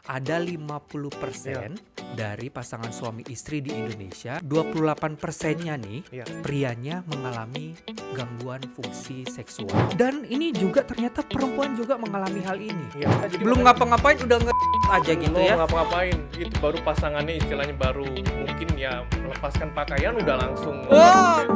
Ada Iya, 50% dari pasangan suami istri di Indonesia, 28%-nya nih iya. prianya mengalami gangguan fungsi seksual. Dan ini juga ternyata perempuan juga mengalami hal ini. Iya, jadi Belum makanya ngapa-ngapain udah aja gitu belum ya. ngapa-ngapain, itu baru pasangannya istilahnya baru mungkin ya melepaskan pakaian udah langsung Wah.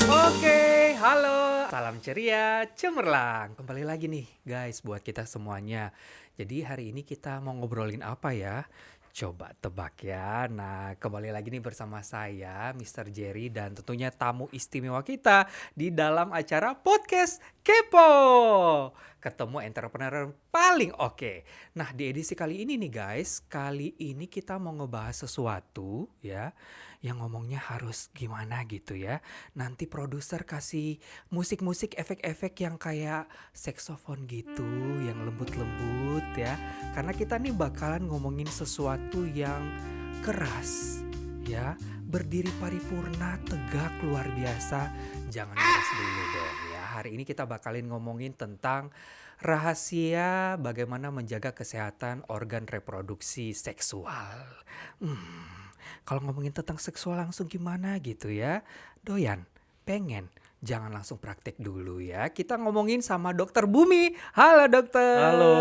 Oke, halo. Salam ceria, cemerlang. Kembali lagi nih guys buat kita semuanya. Jadi hari ini kita mau ngobrolin apa ya? Coba tebak ya. Nah, kembali lagi nih bersama saya, Mr. Jerry, dan tentunya tamu istimewa kita di dalam acara podcast Kepo. Ketemu entrepreneur paling oke. Nah, di edisi kali ini nih guys, kali ini kita mau ngebahas sesuatu ya, yang ngomongnya harus gimana gitu ya. Nanti produser kasih musik-musik efek-efek yang kayak saksofon gitu, yang lembut-lembut ya. Karena kita nih bakalan ngomongin sesuatu yang keras ya, berdiri paripurna, tegak, luar biasa. Jangan keras dulu dong ya. Hari ini kita bakalin ngomongin tentang rahasia bagaimana menjaga kesehatan organ reproduksi seksual. Kalau ngomongin tentang seksual langsung gimana gitu ya? Doyan? Pengen? Jangan langsung praktek dulu ya. Kita ngomongin sama Dokter Bumi. Halo halo dokter.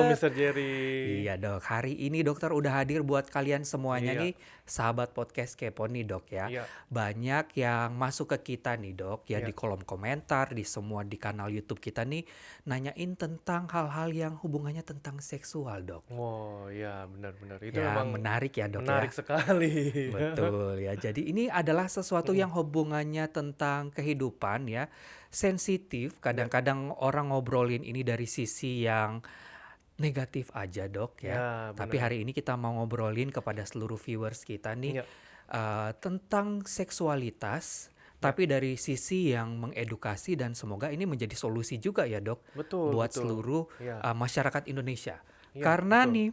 Mr. Jerry. Iya dok, hari ini dokter udah hadir buat kalian semuanya Iya, nih, sahabat podcast Kepo nih dok ya. iya, Banyak yang masuk ke kita nih dok ya, iya. di kolom komentar, di semua di kanal YouTube kita nih, nanyain tentang hal-hal yang hubungannya tentang seksual dok. Oh ya, benar-benar itu Ya memang menarik ya dok ya. menarik sekali. Betul ya. Jadi ini adalah sesuatu Mm, yang hubungannya tentang kehidupan ya. Sensitif, Ya, kadang-kadang orang ngobrolin ini dari sisi yang negatif aja, Dok ya. ya Tapi benar. hari ini kita mau ngobrolin kepada seluruh viewers kita nih Iya, tentang seksualitas, iya, tapi dari sisi yang mengedukasi dan semoga ini menjadi solusi juga ya, Dok, betul, buat betul. seluruh Iya, masyarakat Indonesia. iya, Karena betul. nih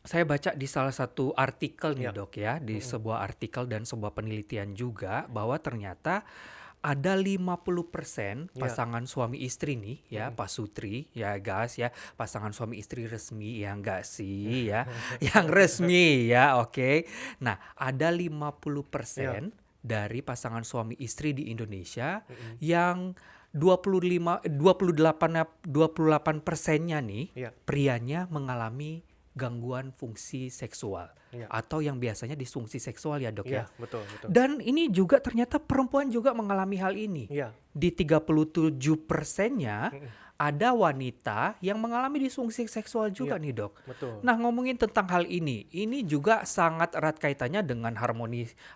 saya baca di salah satu artikel nih Iya, dok ya, di mm-mm. sebuah artikel dan sebuah penelitian juga bahwa ternyata ada 50% Iya, pasangan suami istri nih ya, mm-mm. pasutri ya guys ya, pasangan suami istri resmi ya enggak sih ya, yang resmi ya oke. Nah ada Iya, 50% dari pasangan suami istri di Indonesia mm-mm. yang 28%-nya nih Iya, prianya mengalami gangguan fungsi seksual iya, atau yang biasanya disfungsi seksual ya dok ya. iya, betul, betul. Dan ini juga ternyata perempuan juga mengalami hal ini. Iya, Di 37%-nya mm-mm. ada wanita yang mengalami disfungsi seksual juga Iya, nih dok. betul. Nah ngomongin tentang hal ini juga sangat erat kaitannya dengan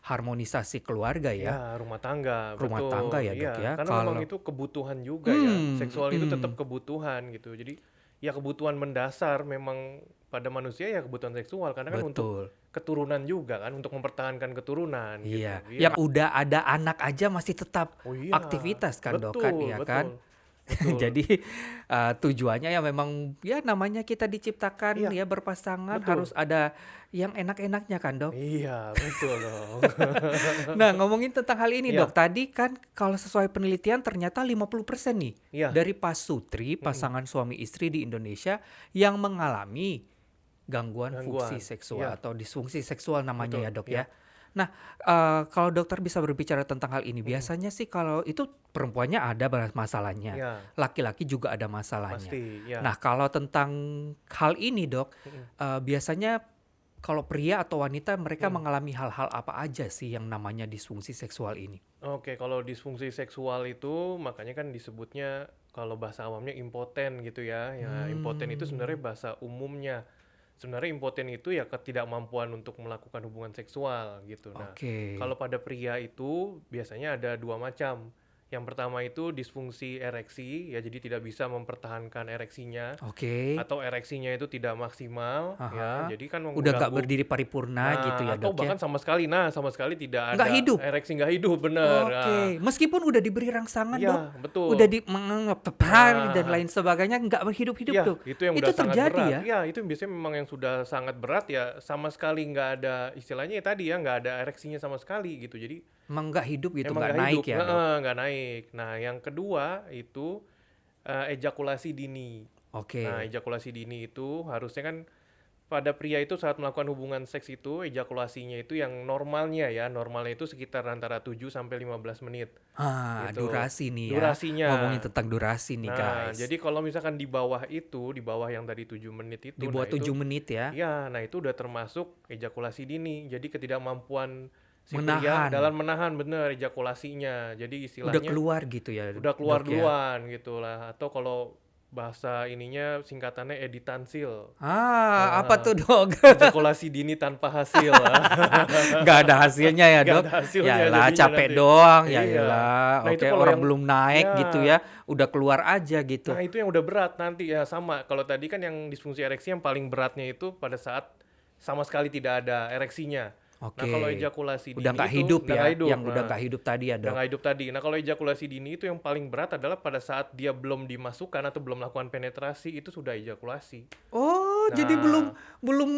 harmonisasi keluarga ya. Ya, rumah tangga, Rumah tangga betul. ya dok Iya, ya. karena memang Kalau itu kebutuhan juga ya. Seksual itu mm. tetap kebutuhan gitu. Jadi ya kebutuhan mendasar memang pada manusia ya kebutuhan seksual karena kan untuk Betul. keturunan juga kan, untuk mempertahankan keturunan Iya, gitu. yang Iya. udah ada anak aja masih tetap Oh iya, aktivitas kan dok kan, betul, iya kan? betul, betul. Jadi tujuannya ya memang ya namanya kita diciptakan Iya, ya berpasangan harus betul. ada yang enak-enaknya kan dok. Iya, betul dong. Nah ngomongin tentang hal ini dok, Iya, tadi kan kalau sesuai penelitian ternyata 50% nih iya. dari pasutri, Mm-mm. pasangan suami istri di Indonesia yang mengalami gangguan fungsi Gangguan. seksual Iya, atau disfungsi seksual namanya betul. ya dok ya. Iya. Nah kalau dokter bisa berbicara tentang hal ini, Mm-mm. biasanya sih kalau itu perempuannya ada masalahnya, Iya, laki-laki juga ada masalahnya. pasti. Iya. Nah kalau tentang hal ini dok, Mm-mm. biasanya kalau pria atau wanita mereka Mm-mm. mengalami hal-hal apa aja sih yang namanya disfungsi seksual ini? Oke, kalau disfungsi seksual itu makanya kan disebutnya kalau bahasa awamnya impoten gitu ya. Ya, impoten itu sebenarnya Hmm, bahasa umumnya. Sebenarnya impoten itu ya ketidakmampuan untuk melakukan hubungan seksual gitu. Nah, oke. kalau pada pria itu biasanya ada dua macam. Yang pertama itu disfungsi ereksi, ya jadi tidak bisa mempertahankan ereksinya, Oke. atau ereksinya itu tidak maksimal, ya Aha. jadi kan Udah nggak mengganggu. berdiri paripurna gitu Nah, ya, atau Dok, ya? bahkan sama sekali tidak Nggak ada hidup? ereksi, nggak hidup, bener. Nah, Oke. Meskipun udah diberi rangsangan, iya Dok, udah betul. dan Nah, lain sebagainya, nggak berhidup-hidup, iya, Dok? itu yang Itu udah sangat terjadi berat. ya? Iya, itu yang biasanya memang yang sudah sangat berat ya sama sekali nggak ada istilahnya ya tadi ya nggak ada ereksinya sama sekali gitu. Jadi Emang nggak hidup gitu, emang nggak nggak naik hidup, ya, Dok? nggak naik. Nah, yang kedua itu ejakulasi dini. Nah, Oke. ejakulasi dini itu harusnya kan pada pria itu saat melakukan hubungan seks itu ejakulasinya itu yang normalnya ya, normalnya itu sekitar antara 7 sampai 15 menit gitu. Durasi nih ya. Ngomongin Durasinya. tentang durasi nih, Nah, guys. jadi kalau misalkan di bawah itu, di bawah yang tadi 7 menit Di itu, nah bawah itu 7 menit ya. ya, nah itu udah termasuk ejakulasi dini. Jadi ketidakmampuan si pria Menahan. dalam menahan bener ejakulasinya. Jadi Udah istilahnya keluar gitu ya, udah keluar Dok, ya? duluan gitu lah. Atau kalau bahasa ininya singkatannya editansil. Apa Nah, tuh, Dok? ejakulasi dini tanpa hasil. Nggak ada hasilnya ya, Nggak Dok? ada hasilnya Yaelah, jadinya capek nanti. doang, Iya. yaelah. Nah itu Oke, kalau orang yang belum naik ya, gitu ya, udah keluar aja gitu. nah itu yang udah berat nanti ya sama. Kalau tadi kan yang disfungsi ereksi yang paling beratnya itu pada saat sama sekali tidak ada ereksinya. Nah kalau Oke. ejakulasi Udah dini nggak itu hidup udah nggak ya, hidup. yang udah Nah nggak hidup tadi ya, udah Dok? nggak hidup tadi. Nah kalau ejakulasi dini itu yang paling berat adalah pada saat dia belum dimasukkan atau belum melakukan penetrasi itu sudah ejakulasi. Oh, jadi belum Nah belum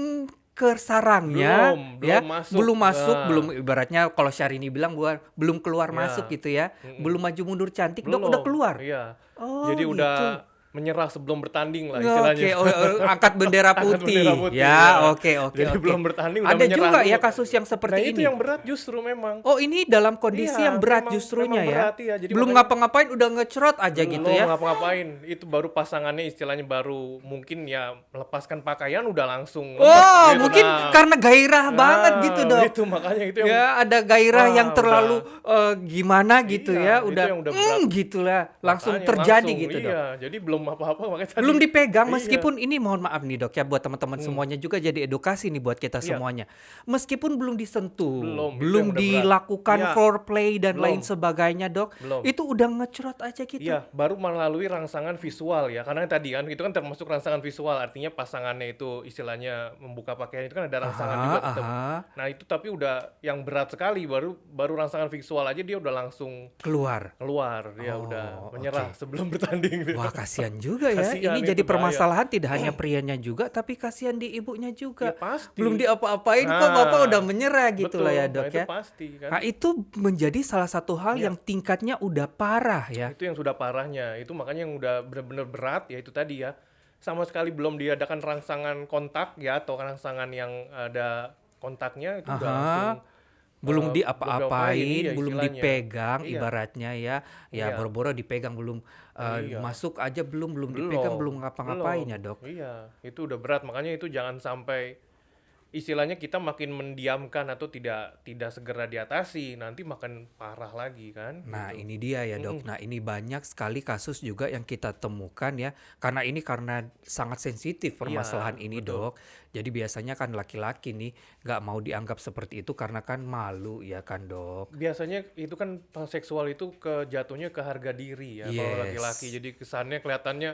ke sarangnya belum ya, masuk. belum masuk, belum Nah ibaratnya kalau Syahrini bilang belum keluar masuk ya, gitu ya, belum mm-mm. maju mundur cantik, Dok, udah Belum, keluar? iya. Oh, Jadi gitu. udah menyerah sebelum bertanding lah Oke, istilahnya. angkat bendera Angkat bendera putih. putih Ya, ya. oke, oke, Jadi oke. belum bertanding udah Ada menyerah juga ya dulu. kasus yang Nah seperti itu ini? yang berat justru memang. Oh, ini dalam kondisi yang Iya, berat memang justrunya ya? berat ya. Jadi Belum makanya ngapa-ngapain udah ngecrot aja gitu belum ya? ngapa-ngapain. Itu baru pasangannya istilahnya baru mungkin ya melepaskan pakaian udah langsung lemes Oh, gitu. mungkin karena gairah banget gitu, Nah, Dok. itu makanya itu yang Ya, ada gairah yang wah terlalu udah gimana gitu ya, iya, itu udah yang udah berat. gitulah, langsung Makanya terjadi langsung gitu, Dok. iya. Jadi belum apa-apa makanya Belum tadi. dipegang Iya. meskipun ini mohon maaf nih, Dok, ya buat teman-teman Hmm, semuanya juga jadi edukasi nih buat kita iya, semuanya. Meskipun belum disentuh, belum itu yang belum udah berat. dilakukan Iya, foreplay dan lain belum. sebagainya, Dok, Belum. itu udah ngecrot aja gitu. Iya, baru melalui rangsangan visual ya. Karena tadi kan itu kan termasuk rangsangan visual, artinya pasangannya itu istilahnya membuka pakaian itu kan ada rangsangan Aha, juga tetap. aha, Nah, itu tapi udah yang berat sekali baru baru rangsangan visual aja dia udah langsung keluar. keluar, dia udah Oh, menyerah oke. sebelum bertanding dia. Wah, kasihan juga ya. Kasihan Ini itu jadi bahaya. permasalahan tidak hanya prianya juga, tapi kasihan di ibunya Ya juga. Belum pasti. diapa-apain kok Bapak udah Nah, menyerah gitu lah ya, betul. Nah, Dok, itu ya. pasti kan. Nah, itu menjadi salah satu hal Iya. yang tingkatnya udah parah ya. Itu yang sudah parahnya. Itu makanya yang udah benar-benar berat ya itu tadi ya. Sama sekali belum diadakan rangsangan kontak ya atau rangsangan yang ada kontaknya itu udah langsung Aha. Belum belum diapain diapa-apain, iya belum istilahnya. dipegang Iya, ibaratnya ya. Ya iya, boro-boro dipegang belum iya. masuk aja belum dipegang, Belum, belum ngapa-ngapain belum. ya, Dok. Iya, itu udah berat. Makanya itu jangan sampai istilahnya kita makin mendiamkan atau tidak segera diatasi, nanti makin parah lagi kan Nah, gitu. ini dia ya, Mm-mm. Dok. Nah, ini banyak sekali kasus juga yang kita temukan ya. Karena sangat sensitif permasalahan Iya, ini, betul. Dok. Jadi biasanya kan laki-laki nih nggak mau dianggap seperti itu karena kan malu ya kan, Dok. Biasanya itu kan seksual itu jatuhnya ke harga diri ya kalau laki-laki. Yes. Jadi kesannya kelihatannya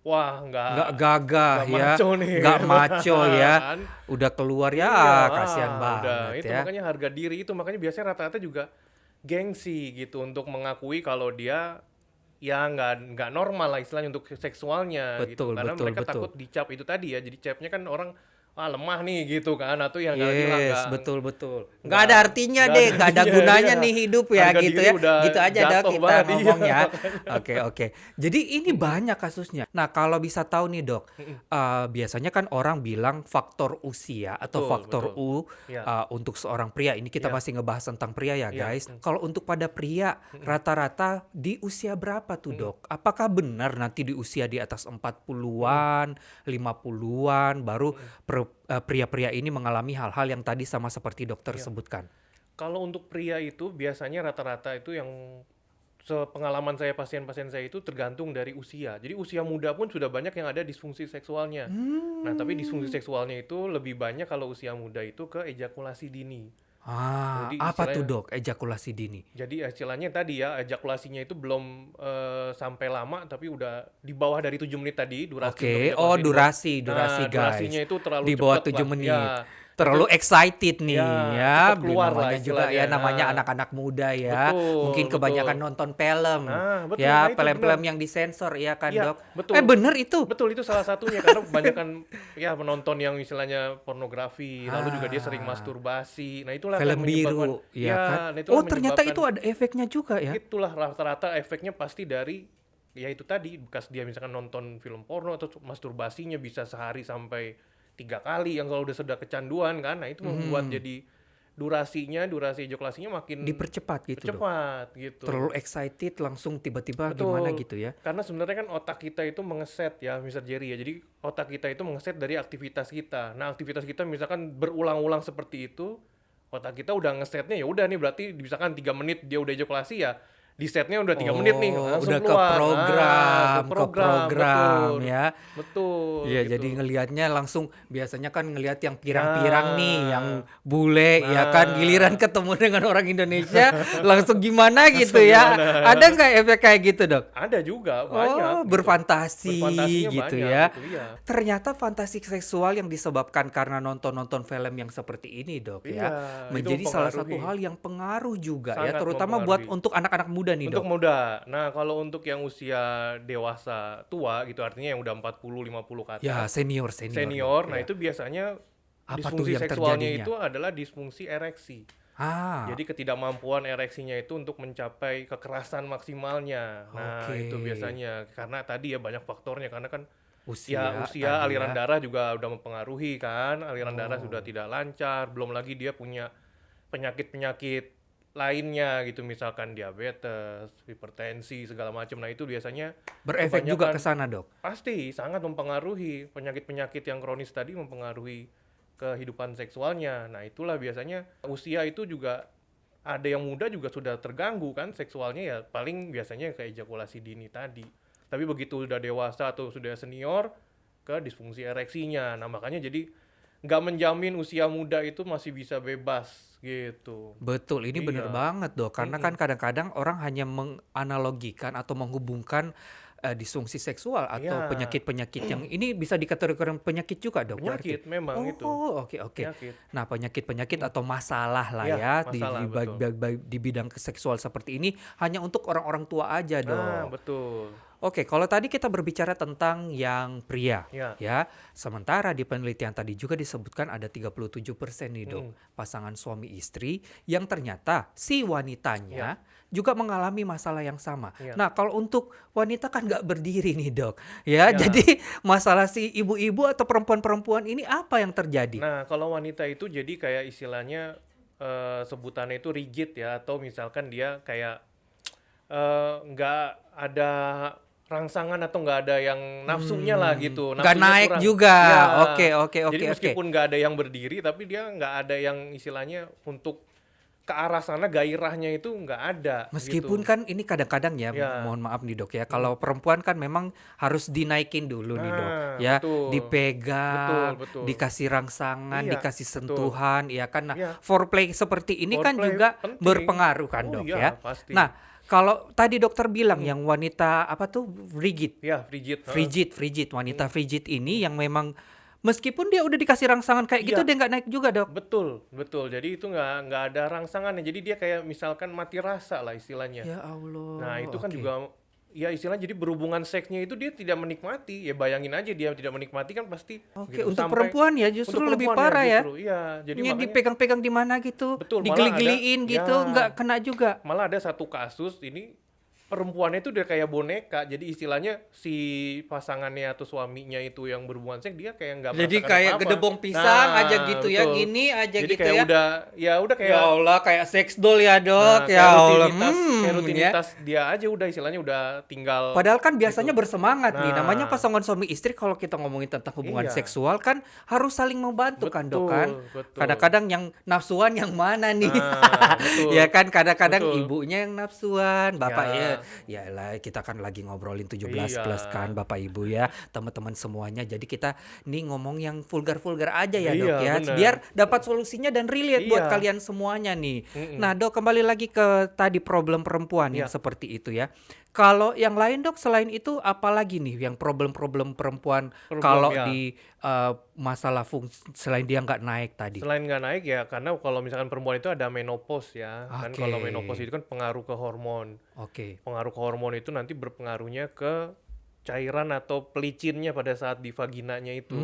wah Nggak gagah nggak ya, maco nih nggak macho ya. kan. Udah keluar Iya, ya, kasihan udah banget itu ya. makanya harga diri itu makanya biasanya rata-rata juga gengsi gitu untuk mengakui kalau dia ya nggak normal lah istilahnya untuk seksualnya gitu Betul, karena betul, mereka betul. takut dicap itu tadi ya jadi capnya kan orang lemah nih gitu kan atau yang nggak bilang Yes, betul betul. Nggak nggak ada artinya nggak deh, ada nggak ada artinya gunanya iya nih hidup ya harga gitu diri ya. udah Gitu aja Dok jatuh kita banget iya ngomong ya. Oke, oke. Jadi ini banyak kasusnya. Nah, kalau bisa tahu nih, Dok, biasanya kan orang bilang faktor usia atau betul faktor betul ya untuk seorang pria. Ini kita ya masih ngebahas tentang pria ya, ya guys. Kalau untuk pada pria, rata-rata di usia berapa tuh, Dok? Apakah benar nanti di usia di atas 40-an, 50-an baru pria-pria ini mengalami hal-hal yang tadi sama seperti dokter ya sebutkan? kalau untuk pria itu biasanya rata-rata itu yang sepengalaman saya pasien-pasien saya itu tergantung dari usia. Jadi usia muda pun sudah banyak yang ada disfungsi seksualnya. Nah, tapi disfungsi Hmm. seksualnya itu lebih banyak kalau usia muda itu ke ejakulasi dini. Jadi Apa tuh istilahnya Dok, ejakulasi dini? jadi istilahnya tadi ya, ejakulasinya itu belum, sampai lama, tapi udah di bawah dari 7 menit tadi, durasi untuk Oke, oh ejakulasi itu. durasi Nah, durasinya guys. itu terlalu Di bawah cepet 7 lah. menit. Ya, Terlalu itu excited nih ya ya, cepet keluar lah namanya juga istilahnya. ya namanya anak-anak muda ya. Mungkin Betul betul. kebanyakan nonton film Nah, betul. ya, Nah, itu film-film benar. yang disensor ya kan Iya, Dok? betul. Bener itu? Betul, itu salah satunya karena kebanyakan ya penonton yang istilahnya pornografi, lalu juga dia sering Ah, masturbasi. Nah, itulah film yang menyebabkan biru ya kan? ya, nah itulah Oh yang ternyata itu menyebabkan ada efeknya juga ya? itulah rata-rata efeknya pasti dari ya itu tadi, bekas dia misalkan nonton film porno atau masturbasinya bisa sehari sampai 3 kali yang kalau udah kecanduan kan. Nah, itu membuat Mhm. jadi durasi ejakulasinya makin Dipercepat gitu Dok? cepat gitu. Terlalu excited langsung tiba-tiba gimana Betul, gitu ya? karena sebenarnya kan otak kita itu mengeset ya, Mister Jerry ya. Jadi otak kita itu mengeset dari aktivitas kita. Nah, aktivitas kita misalkan berulang-ulang seperti itu, otak kita udah ngesetnya ya udah nih berarti misalkan 3 menit dia udah ejakulasi ya, di setnya udah 3 menit nih Oh, langsung udah keluar. Ah, ke program, keprogram betul, ya. betul Iya, jadi gitu. ngelihatnya langsung biasanya kan ngelihat yang pirang-pirang nih, yang Ya, bule ya kan, giliran nah, ketemu dengan orang Indonesia langsung gimana gitu langsung ya. gimana? Ada nggak efek kayak gitu, Dok? Ada juga banyak Oh, gitu. berfantasi Berfantasinya gitu banyak ya. gitu ya. Ternyata fantasi seksual yang disebabkan karena nonton-nonton film yang seperti ini, Dok Iya, ya, itu menjadi salah satu mempengaruhi. hal yang pengaruh juga ya, Sangat terutama buat mempengaruhi. untuk anak-anak muda nih, Untuk Dok. muda. Nah, kalau untuk yang usia dewasa tua gitu, artinya yang udah 40, 50 ke Ya, atas, senior-senior, Dok, senior, nah ya. itu biasanya Apa tuh disfungsi yang seksualnya terjadinya? itu adalah disfungsi ereksi. Ah, Jadi ketidakmampuan ereksinya itu untuk mencapai kekerasan maksimalnya. Nah, oke. itu biasanya karena tadi ya banyak faktornya, karena kan ya Usia usia, tadi aliran ya. darah juga udah mempengaruhi kan, aliran darah sudah Oh, tidak lancar, belum lagi dia punya penyakit-penyakit lainnya gitu, misalkan diabetes, hipertensi, segala macam. Nah, itu biasanya berefek juga ke kebanyakan sana, Dok? pasti sangat mempengaruhi penyakit-penyakit yang kronis tadi, mempengaruhi kehidupan seksualnya. Nah, itulah biasanya usia itu juga ada yang muda juga sudah terganggu kan seksualnya ya, paling biasanya ke ejakulasi dini tadi. Tapi begitu udah dewasa atau sudah senior, ke disfungsi ereksinya. Nah, makanya jadi nggak menjamin usia muda itu masih bisa bebas gitu. Betul, ini bener Iya. banget, Dok. Karena kan Mm-mm. kadang-kadang orang hanya menganalogikan atau menghubungkan, disfungsi seksual atau Iya, penyakit-penyakit yang ini bisa dikategorikan penyakit juga, Dok, berarti? penyakit memang itu. Oh, oke oke. Penyakit. Nah, penyakit-penyakit atau masalah lah Iya, ya masalah betul. di bidang seksual seperti ini hanya untuk orang-orang tua aja, Nah, Dok. betul. Oke, kalau tadi kita berbicara tentang yang pria, Ya. ya. Sementara di penelitian tadi juga disebutkan ada 37% nih, Dok, Mm-mm. pasangan suami istri yang ternyata si Ya. wanitanya juga mengalami masalah yang sama. Ya. Nah, kalau untuk wanita kan nggak berdiri nih, Dok. Ya, Ya. jadi masalah si ibu-ibu atau perempuan-perempuan ini apa yang terjadi? Nah, kalau wanita itu jadi kayak istilahnya sebutannya itu rigid ya, atau misalkan dia kayak nggak ada rangsangan atau nggak ada yang nafsunya lah gitu, Nggak nafsunya naik kurang. juga. Ya, Oke oke jadi oke oke. meskipun nggak ada yang berdiri, tapi dia nggak ada yang istilahnya untuk ke arah sana gairahnya itu nggak ada Meskipun gitu. kan ini kadang-kadang ya, Ya, mohon maaf nih Dok ya, mm. kalau perempuan kan memang harus dinaikin dulu nih Dok, Nah, ya, betul, betul, dipegang, betul. dikasih rangsangan, Iya, dikasih betul. sentuhan, ya kan. Nah, Iya, foreplay seperti ini kan foreplay juga penting. berpengaruh kan Oh Dok iya, ya. pasti. Nah, kalau tadi dokter bilang Mm. yang wanita apa tuh rigid, Ya, frigid. Heeh. frigid, wanita Mm. frigid ini yang memang meskipun dia udah dikasih rangsangan kayak gitu Iya, dia nggak naik juga Dok. betul, betul. Jadi itu nggak ada rangsangannya. Jadi dia kayak misalkan mati rasa lah istilahnya. Ya Nah, Allah, itu kan oke. juga ya istilahnya jadi berhubungan seksnya itu dia tidak menikmati. Ya bayangin aja dia tidak menikmati kan pasti Oke, gitu. untuk Sampai perempuan ya untuk justru lebih perempuan ya parah ya. justru. Iya, jadi Nya makanya dipegang-pegang di mana gitu, betul digeli-geliin gitu, nggak kena juga. malah ada satu kasus ini perempuannya itu udah kayak boneka. Jadi istilahnya si pasangannya atau suaminya itu yang berhubungan seks dia kayak nggak Jadi merasakan kayak apa-apa. gedebong pisang aja Nah, gitu ya, betul. gini aja Jadi gitu kayak ya. udah Ya kayak Allah, kayak seks doll ya nah, Dok, ya Allah. kayak Ya. rutinitas dia aja udah istilahnya udah tinggal Padahal kan biasanya gitu. bersemangat nih, namanya Nah, pasangan suami istri kalau kita ngomongin tentang hubungan iya, seksual kan harus saling membantu kan Dok kan. betul, betul. Kadang-kadang yang nafsuan yang mana nih? Nah, Ya betul, kan kadang-kadang betul. ibunya yang nafsuan, bapak ya Ya, Yaelah, kita kan lagi ngobrolin 17 Iya, plus kan Bapak Ibu ya, teman-teman semuanya. Jadi kita nih ngomong yang vulgar-vulgar aja ya iya Dok ya, bener, biar dapat solusinya dan relate buat iya, kalian semuanya nih. mhm, Nah Dok, kembali lagi ke tadi problem perempuan yang iya, seperti itu ya. Kalau yang lain Dok, selain itu apalagi nih yang problem-problem perempuan problem kalau ya. di masalah selain dia nggak naik tadi? Selain nggak naik ya karena kalau misalkan perempuan itu ada menopause ya, kan Oke, kalau menopause itu kan pengaruh ke hormon. oke. Pengaruh ke hormon itu nanti berpengaruhnya ke cairan atau pelicinnya pada saat di vaginanya itu.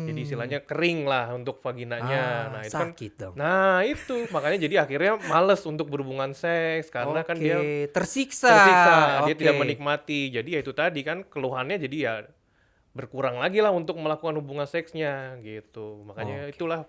Jadi Hmm, istilahnya kering lah untuk vaginanya. Nah, itu kan sakit dong. nah itu, makanya jadi akhirnya males untuk berhubungan seks karena kan dia Oke, tersiksa. tersiksa, dia tidak Oke. menikmati. Jadi ya itu tadi kan keluhannya jadi ya berkurang lagi lah untuk melakukan hubungan seksnya gitu. Makanya Oke. itulah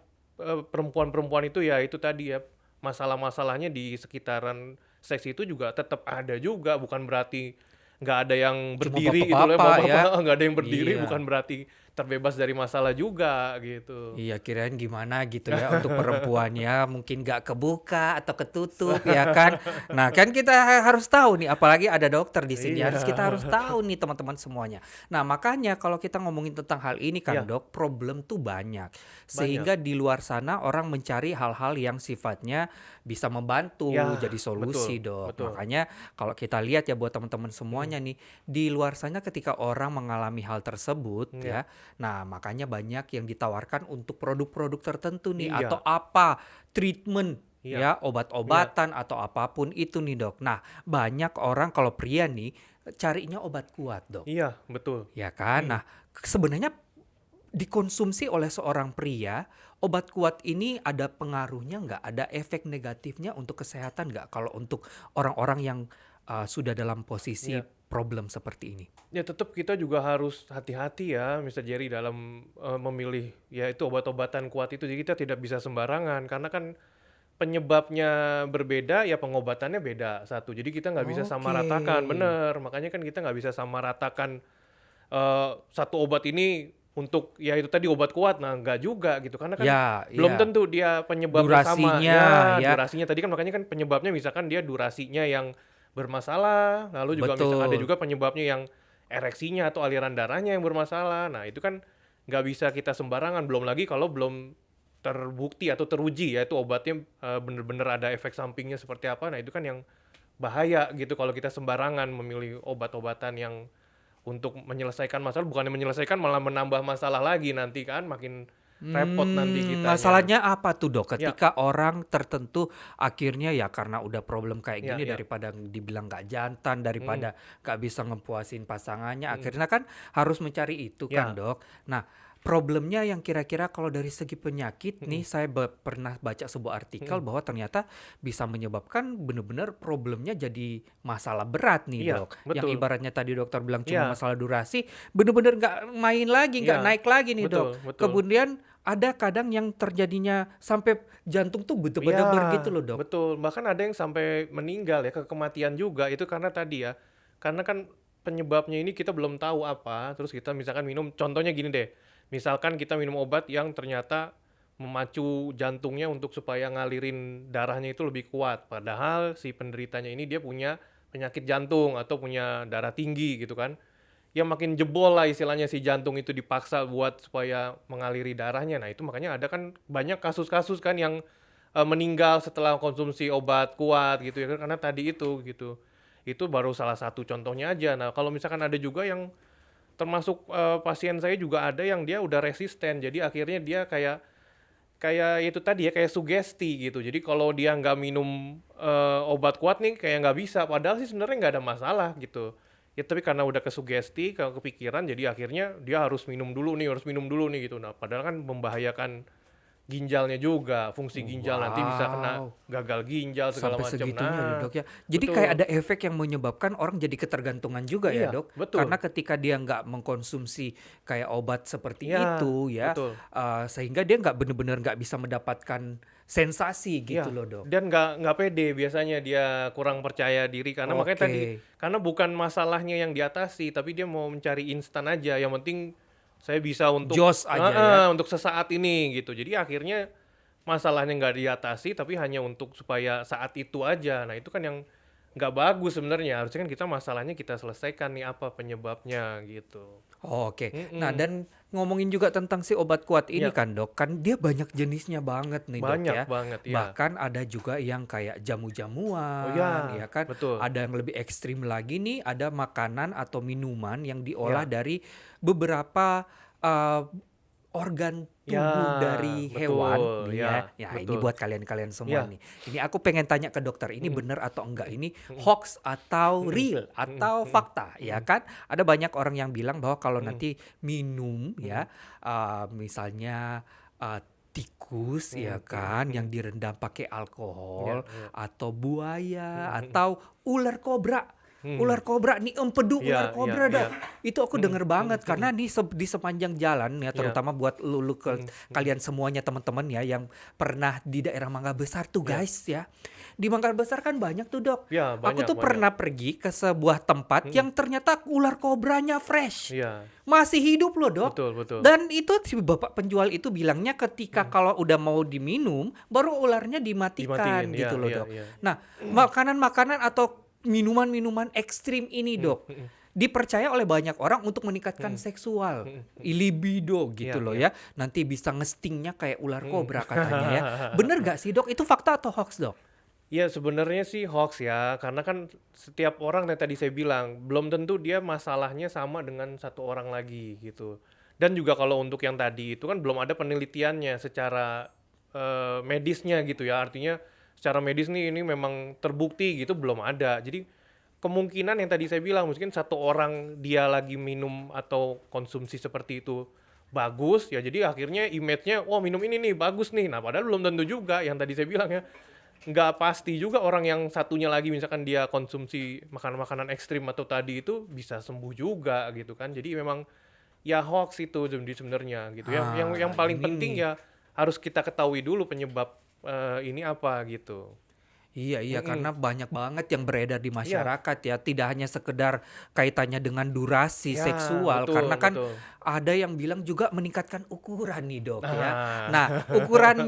perempuan-perempuan itu ya itu tadi ya masalah-masalahnya di sekitaran seks itu juga tetap ada juga, bukan berarti nggak ada yang Cuma berdiri gitu loh, bapak-bapak ya. bapak-bapak nggak ada yang berdiri bukan Iya. berarti terbebas dari masalah juga gitu. Iya, kirain gimana gitu ya untuk perempuannya mungkin nggak kebuka atau ketutup ya kan. Nah kan kita harus tahu nih, apalagi ada dokter di sini, Iya. harus kita harus tahu nih teman-teman semuanya. Nah makanya kalau kita ngomongin tentang hal ini kan Iya, Dok, problem tuh banyak. banyak. Sehingga di luar sana orang mencari hal-hal yang sifatnya bisa membantu Ya, jadi solusi betul, Dok. betul. Makanya kalau kita lihat ya buat teman-teman Mhm, semuanya nih, di luar sana ketika orang mengalami hal tersebut iya, ya, nah, makanya banyak yang ditawarkan untuk produk-produk tertentu nih atau iya, apa, treatment iya, ya, iya, obat-obatan atau apapun itu nih, Dok. Nah, banyak orang kalau pria nih carinya obat kuat, Dok. iya, betul. Ya kan? Mhm, Nah, sebenarnya dikonsumsi oleh seorang pria, obat kuat ini ada pengaruhnya nggak? Ada efek negatifnya untuk kesehatan nggak kalau untuk orang-orang yang sudah dalam posisi iya. problem seperti ini? Ya tetap kita juga harus hati-hati ya, Mister Jerry dalam, memilih ya itu obat-obatan kuat itu. Jadi kita tidak bisa sembarangan karena kan penyebabnya berbeda, ya pengobatannya beda, satu. Jadi kita nggak bisa Oke. samaratakan, bener, makanya kan kita nggak bisa samaratakan, satu obat ini untuk ya itu tadi obat kuat, nah nggak juga gitu, karena kan Ya, belum iya. tentu dia penyebabnya sama. Durasinya Ya ya, durasinya tadi kan makanya kan penyebabnya misalkan dia durasinya yang bermasalah, lalu juga ada betul. juga penyebabnya yang ereksinya atau aliran darahnya yang bermasalah. Nah itu kan nggak bisa kita sembarangan, belum lagi kalau belum terbukti atau teruji ya itu obatnya, bener-bener ada efek sampingnya seperti apa. Nah itu kan yang bahaya gitu kalau kita sembarangan memilih obat-obatan yang untuk menyelesaikan masalah, bukannya menyelesaikan malah menambah masalah lagi nanti kan, makin repot nanti kitanya. Masalahnya apa tuh, Dok? Ya, Ketika orang tertentu akhirnya ya karena udah problem kayak ya, gini ya, daripada dibilang nggak jantan, mhm, daripada nggak bisa ngepuasin pasangannya, mhm, akhirnya kan harus mencari itu kan, ya, Dok. Nah, problemnya yang kira-kira kalau dari segi penyakit nih, mhm, saya pernah baca sebuah artikel mhm, bahwa ternyata bisa menyebabkan bener-bener problemnya jadi masalah berat nih, iya, Dok. Yang betul, ibaratnya tadi dokter bilang cuma iya, masalah durasi, bener-bener nggak main lagi, nggak iya, naik lagi nih, betul, Dok. betul. Kemudian ada kadang yang terjadinya sampai jantung tuh Iya, berdebar-debar gitu loh, Dok. betul. Bahkan ada yang sampai meninggal ya, kematian juga. Itu karena tadi ya, karena kan penyebabnya ini kita belum tahu apa, terus kita misalkan minum, contohnya gini deh, misalkan kita minum obat yang ternyata memacu jantungnya untuk supaya ngalirin darahnya itu lebih kuat. Padahal si penderitanya ini dia punya penyakit jantung atau punya darah tinggi gitu kan. Ya makin jebol lah istilahnya si jantung itu dipaksa buat supaya mengaliri darahnya. Nah itu makanya ada kan banyak kasus-kasus kan yang meninggal setelah konsumsi obat kuat gitu ya kan, karena tadi itu gitu. Itu baru salah satu contohnya aja. Nah kalau misalkan ada juga yang termasuk pasien saya juga ada yang dia udah resisten. Jadi akhirnya dia kayak kayak itu tadi ya, kayak sugesti gitu. Jadi kalau dia nggak minum, obat kuat nih kayak nggak bisa, padahal sih sebenarnya nggak ada masalah gitu. Ya tapi karena udah kesugesti, kepikiran, jadi akhirnya dia harus minum dulu nih gitu. Nah padahal kan membahayakan ginjalnya juga, fungsi ginjal nanti bisa kena Wow, gagal ginjal segala sampai macam. segitunya ya, Nah, Dok, ya. Jadi kayak betul. ada efek yang menyebabkan orang jadi ketergantungan juga ya, Iya, Dok? Karena betul. ketika dia nggak mengkonsumsi kayak obat seperti Iya, itu ya, betul. sehingga dia nggak bener-bener nggak bisa mendapatkan sensasi gitu Iya, loh, Dok. dan nggak pede biasanya dia kurang percaya diri karena makanya Oke. tadi, karena bukan masalahnya yang diatasi, tapi dia mau mencari instan aja, yang penting saya bisa untuk Jos aja ya. untuk sesaat ini gitu. Jadi akhirnya masalahnya nggak diatasi, tapi hanya untuk supaya saat itu aja. Nah itu kan yang nggak bagus sebenarnya. Harusnya kan kita masalahnya kita selesaikan nih apa penyebabnya gitu. Oke. Nah, Mm-mm. dan ngomongin juga tentang si obat kuat ini Ya, kan, Dok. Kan dia banyak jenisnya banget nih, Dok banyak ya. banget ya. Bahkan ada juga yang kayak Oh jamu-jamuan, ya, ya kan. betul. Ada yang lebih ekstrim lagi nih, ada makanan atau minuman yang diolah Ya, dari beberapa uh, organ ya, tubuh dari hewan betul. nih ya. Ya, Ya, ini betul. buat kalian-kalian semua Ya, nih. Ini aku pengen tanya ke dokter, ini mm-mm, bener atau enggak? Ini mm-mm, hoax atau mm-mm, real mm-mm, atau mm-mm, fakta, ya mm-mm, kan? Ada banyak orang yang bilang bahwa kalau mm-mm, nanti minum mm-mm, ya, misalnya uh, tikus ya mm-mm, kan, yang mm-mm. direndam pakai Ya, alkohol ya. atau buaya Mm-mm, atau ular kobra. mm-mm. Ular kobra nih, empedu ular Ya, ya, kobra dah. ya. Itu aku Mm-mm, denger mm-mm, banget mm-mm. karena di sepanjang jalan ya, Ya, terutama buat lu mm-mm, mm-mm. kalian semuanya teman-teman ya yang pernah di daerah Mangga Besar tuh Ya, guys ya. Di Mangga Besar kan banyak tuh, Dok. ya Aku banyak tuh banyak. pernah pergi ke sebuah tempat Mm-mm. yang ternyata ular kobranya fresh. Iya, Masih hidup loh, Dok. betul betul. Dan itu si bapak penjual itu bilangnya ketika Mm. kalau udah mau diminum, baru ularnya dimatikan Dimatiin. Ya, gitu loh, ya, Dok. ya. Nah, makanan-makanan atau minuman-minuman ekstrim ini, Mm, Dok, mm, dipercaya oleh banyak orang untuk meningkatkan mm, seksual, mm, mm. libido Iya, gitu loh iya. ya. Nanti bisa ngestingnya kayak ular Mm. kobra katanya ya. Bener gak sih, Dok? Itu fakta atau hoax, Dok? Ya sebenarnya sih hoax ya, karena kan setiap orang yang tadi saya bilang belum tentu dia masalahnya sama dengan satu orang lagi gitu. Dan juga kalau untuk yang tadi itu kan belum ada penelitiannya secara medisnya gitu ya, artinya secara medis nih ini memang terbukti gitu belum ada. Jadi kemungkinan yang tadi saya bilang mungkin satu orang dia lagi minum atau konsumsi seperti itu bagus ya, jadi akhirnya image-nya wah minum ini nih bagus nih. Nah padahal belum tentu juga yang tadi saya bilang ya, nggak pasti juga orang yang satunya lagi misalkan dia konsumsi makanan-makanan ekstrim atau tadi itu bisa sembuh juga gitu kan. Jadi memang ya hoax itu jadi sebenarnya gitu. Yang paling Ini penting nih. ya harus kita ketahui dulu penyebab ini apa gitu. Iya, iya, Mm-mm. karena banyak banget yang beredar di Iya, masyarakat ya. Tidak hanya sekedar kaitannya dengan durasi ya seksual, betul karena kan betul. ada yang bilang juga meningkatkan ukuran nih, Dok ya. Nah, Nah, ukuran